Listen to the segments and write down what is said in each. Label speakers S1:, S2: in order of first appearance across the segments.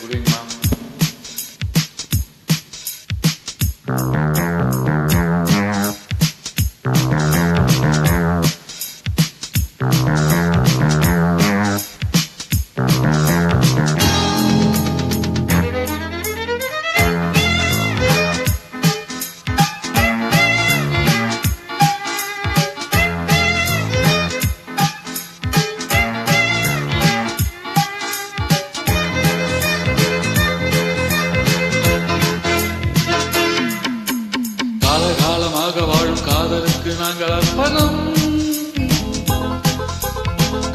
S1: Good evening, ma'am. காலகாலமாக வாழும் காதலுக்கு நாங்கள் அர்ப்பணம்.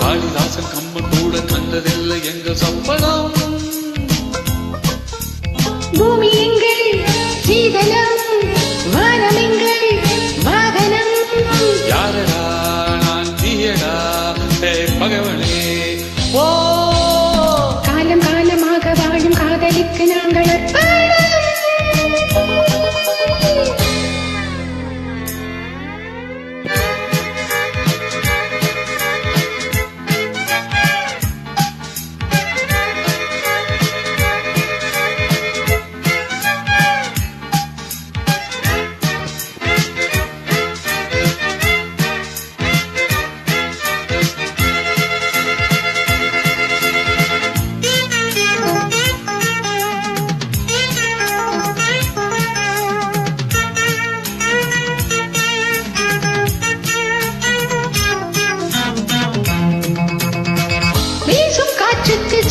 S1: காளிதாசன் கம்மன் கூட கண்டதில்லை எங்கள் சப்பனம்.
S2: பூமி எங்கள் சீதனம், வானம் எங்கள் வாகனம்.
S1: யாரடா நான் தீயடா பகவனே ஓ.
S2: காலம் காலமாக வாழும் காதலுக்கு நாங்கள் அர்ப்பணம்.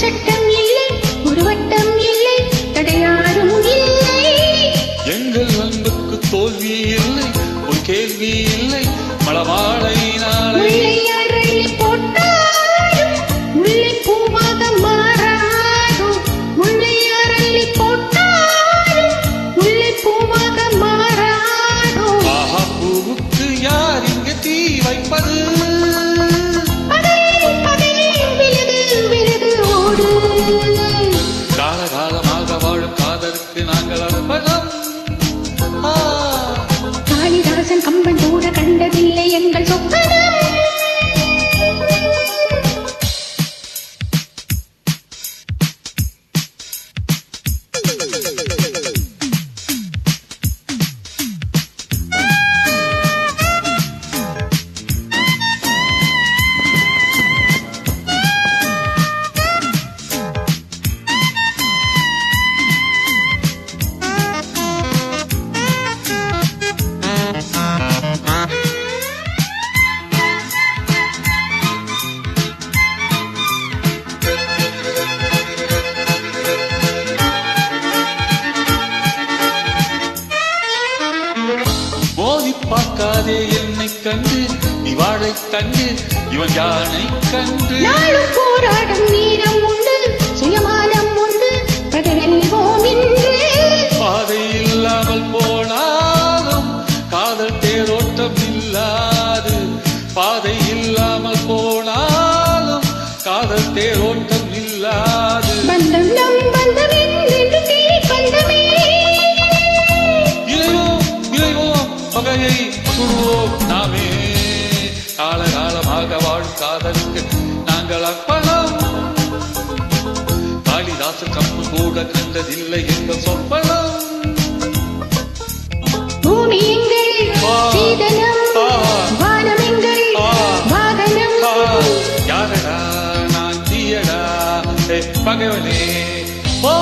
S2: சட்டம் இல்லை, ஒரு வட்டம் இல்லை, தடையாரும் இல்லை.
S1: எங்கள் அன்புக்கு தோல்வி இல்லை, ஒரு கேள்வி இல்லை. மலவாழை நாளை
S2: போட்டாலும் முல்லை பூவாக மாறாதோ. முல்லை அறளி போட்டாலும் முல்லை பூவாக மாறாதோ.
S1: ஆஹா, பூவுக்கு யார் இங்கு தீ வைப்பது? காலகாலமாக வாழும் காதலுக்கு நாங்கள் அர்ப்பணம்.
S2: காளிதாசன் கம்பன் கூட கண்டதில்லை எங்கள் சொப்பனம்.
S1: மோதி பார்க்காதே என்னை கண்டு, நீ வாழை கண்டு, இவன் யானை கண்டு.
S2: நாளும் போராடும் வீரம் உண்டு, சுயமானம் உண்டு, பதவெல்வோம் இன்று.
S1: பாதை இல்லாமல் போனாலும் காதல் தேரோட்டம் இல்லாது. பாதை இல்லாமல் போனாலும் காதல் தேரோட்டம் இல்லாது.
S2: பந்தம் நம் பந்தமே என்று தீ பந்தமே.
S1: இளைவோம் பகையை சுடுவோம் நாமே. காலகாலமாக வாழும் காதலுக்கு நாங்கள் அர்ப்பணம். காளிதாசன் கம்மன் கூட கண்டதில்லை எங்கள் சொப்பனம்.
S2: பூமி எங்கள் சீதனம், வானம் எங்கள் வாகனம்.
S1: யாரடா நான் தீயடா பகவனே ஓ.